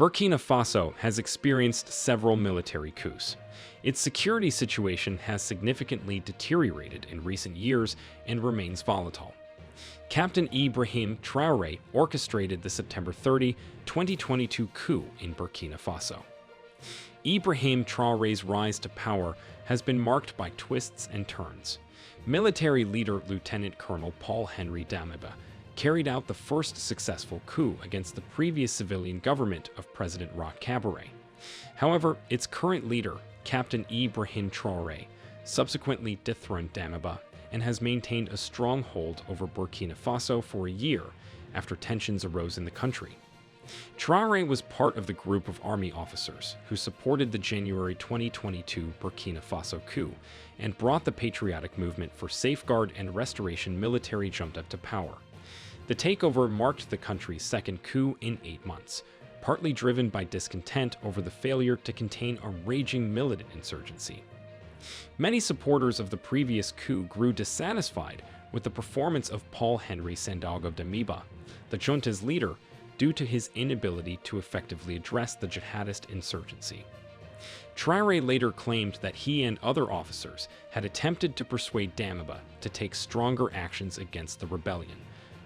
Burkina Faso has experienced several military coups. Its security situation has significantly deteriorated in recent years and remains volatile. Captain Ibrahim Traore orchestrated the September 30, 2022 coup in Burkina Faso. Ibrahim Traore's rise to power has been marked by twists and turns. Military leader Lieutenant-Colonel Paul-Henri Damiba carried out the first successful coup against the previous civilian government of President Roch Kabore. However, its current leader, Captain Ibrahim Traore, subsequently dethroned Damiba and has maintained a strong hold over Burkina Faso for a year after tensions arose in the country. Traore was part of the group of army officers who supported the January 2022 Burkina Faso coup and brought the Patriotic Movement for Safeguard and Restoration military junta to power. The takeover marked the country's second coup in 8 months, partly driven by discontent over the failure to contain a raging militant insurgency. Many supporters of the previous coup grew dissatisfied with the performance of Paul-Henri Damiba, the junta's leader, due to his inability to effectively address the jihadist insurgency. Traore later claimed that he and other officers had attempted to persuade Damiba to take stronger actions against the rebellion,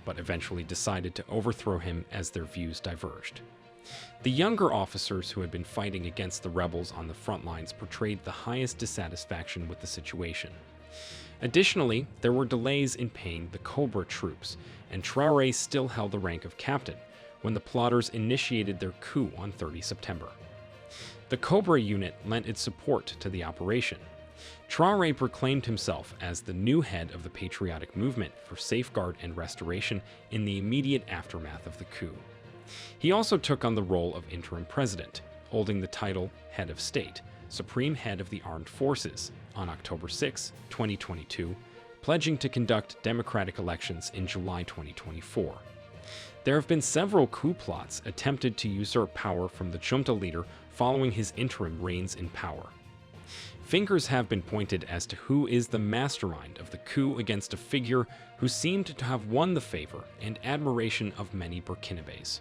but eventually decided to overthrow him as their views diverged. The younger officers who had been fighting against the rebels on the front lines portrayed the highest dissatisfaction with the situation. Additionally, there were delays in paying the Cobra troops, and Traore still held the rank of captain when the plotters initiated their coup on 30 September. The Cobra unit lent its support to the operation. Traore proclaimed himself as the new head of the Patriotic Movement for Safeguard and Restoration in the immediate aftermath of the coup. He also took on the role of interim president, holding the title Head of State, Supreme Head of the Armed Forces, on October 6, 2022, pledging to conduct democratic elections in July 2024. There have been several coup plots attempted to usurp power from the junta leader following his interim reigns in power. Fingers have been pointed as to who is the mastermind of the coup against a figure who seemed to have won the favor and admiration of many Burkinabés.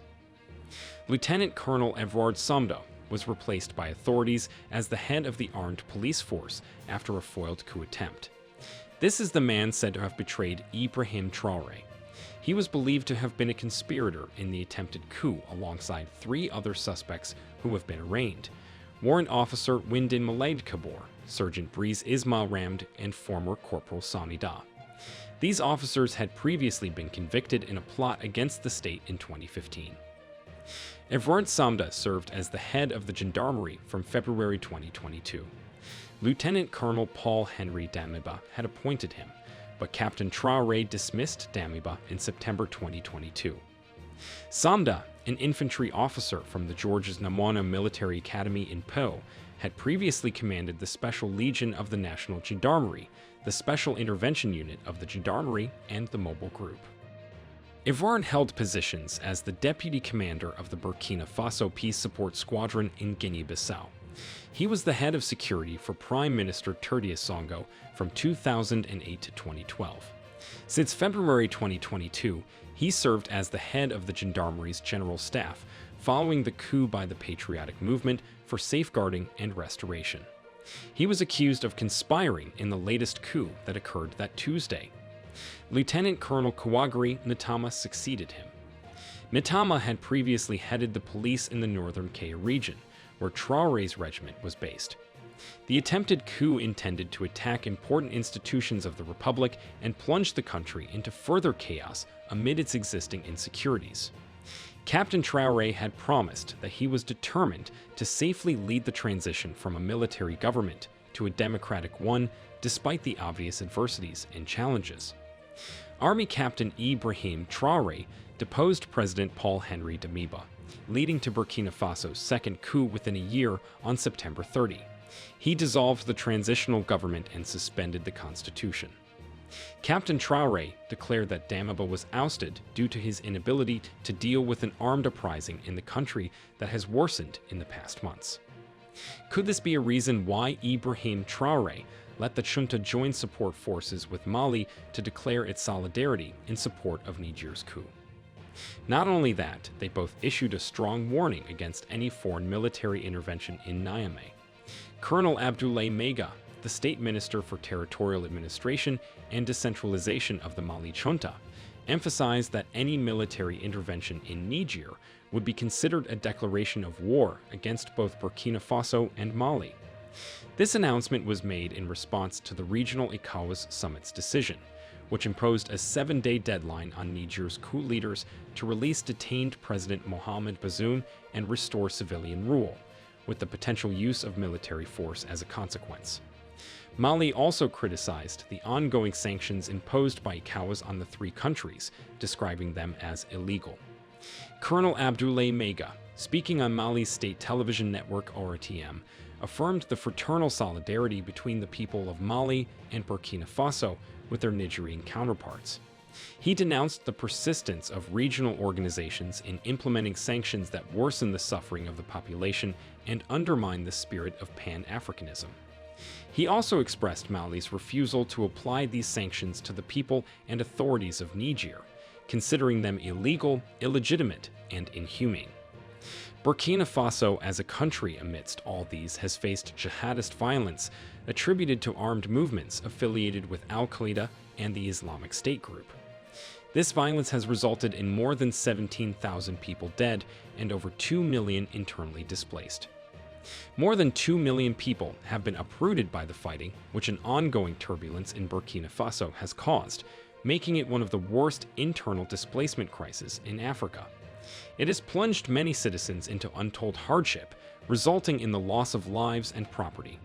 Lieutenant-Colonel Evrard Somda was replaced by authorities as the head of the armed police force after a foiled coup attempt. This is the man said to have betrayed Ibrahim Traore. He was believed to have been a conspirator in the attempted coup alongside 3 other suspects who have been arraigned: Warrant Officer Windin Malaid Kabore, Sergeant Breeze Ismail Ramd, and former Corporal Samida. These officers had previously been convicted in a plot against the state in 2015. Evrard Somda served as the head of the gendarmerie from February 2022. Lieutenant-Colonel Paul-Henri Damiba had appointed him, but Captain Traore dismissed Damiba in September 2022. Somda, an infantry officer from the Georges Namouna Military Academy in Pau, had previously commanded the Special Legion of the National Gendarmerie, the Special Intervention Unit of the Gendarmerie, and the Mobile Group. Evrard held positions as the deputy commander of the Burkina Faso Peace Support Squadron in Guinea-Bissau. He was the head of security for Prime Minister Tertius Songo from 2008 to 2012. Since February 2022, he served as the head of the Gendarmerie's General Staff, following the coup by the Patriotic Movement for Safeguarding and Restoration. He was accused of conspiring in the latest coup that occurred that Tuesday. Lieutenant-Colonel Kouagri Ntama succeeded him. Ntama had previously headed the police in the northern Kaya region, where Traore's regiment was based. The attempted coup intended to attack important institutions of the Republic and plunge the country into further chaos amid its existing insecurities. Captain Traore had promised that he was determined to safely lead the transition from a military government to a democratic one, despite the obvious adversities and challenges. Army Captain Ibrahim Traore deposed President Paul-Henri Damiba, leading to Burkina Faso's second coup within a year on September 30. He dissolved the transitional government and suspended the constitution. Captain Traore declared that Damiba was ousted due to his inability to deal with an armed uprising in the country that has worsened in the past months. Could this be a reason why Ibrahim Traore let the junta join support forces with Mali to declare its solidarity in support of Niger's coup? Not only that, they both issued a strong warning against any foreign military intervention in Niamey. Colonel Abdoulaye Mega, the State Minister for Territorial Administration and Decentralization of the Mali junta, emphasized that any military intervention in Niger would be considered a declaration of war against both Burkina Faso and Mali. This announcement was made in response to the regional ECOWAS summit's decision, which imposed a 7-day deadline on Niger's coup leaders to release detained President Mohamed Bazoum and restore civilian rule, with the potential use of military force as a consequence. Mali also criticized the ongoing sanctions imposed by ECOWAS on the three countries, describing them as illegal. Colonel Abdoulaye Mega, speaking on Mali's state television network ORTM, affirmed the fraternal solidarity between the people of Mali and Burkina Faso with their Nigerian counterparts. He denounced the persistence of regional organizations in implementing sanctions that worsen the suffering of the population and undermine the spirit of Pan-Africanism. He also expressed Mali's refusal to apply these sanctions to the people and authorities of Niger, considering them illegal, illegitimate, and inhumane. Burkina Faso as a country amidst all these has faced jihadist violence attributed to armed movements affiliated with Al-Qaeda and the Islamic State group. This violence has resulted in more than 17,000 people dead and over 2 million internally displaced. More than 2 million people have been uprooted by the fighting, which an ongoing turbulence in Burkina Faso has caused, making it one of the worst internal displacement crises in Africa. It has plunged many citizens into untold hardship, resulting in the loss of lives and property.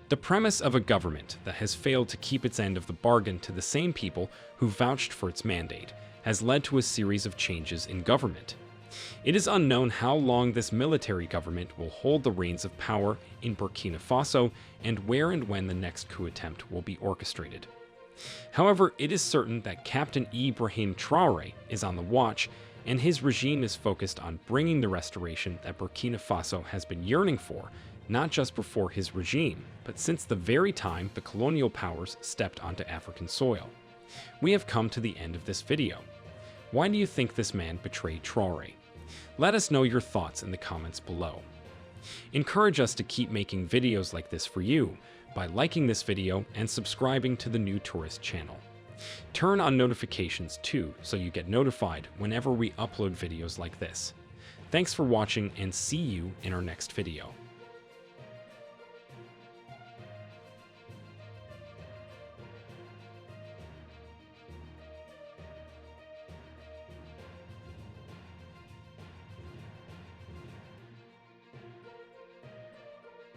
The premise of a government that has failed to keep its end of the bargain to the same people who vouched for its mandate has led to a series of changes in government. It is unknown how long this military government will hold the reins of power in Burkina Faso and where and when the next coup attempt will be orchestrated. However, it is certain that Captain Ibrahim Traore is on the watch, and his regime is focused on bringing the restoration that Burkina Faso has been yearning for, not just before his regime, but since the very time the colonial powers stepped onto African soil. We have come to the end of this video. Why do you think this man betrayed Traore? Let us know your thoughts in the comments below. Encourage us to keep making videos like this for you by liking this video and subscribing to the New Tourist channel. Turn on notifications too so you get notified whenever we upload videos like this. Thanks for watching and see you in our next video.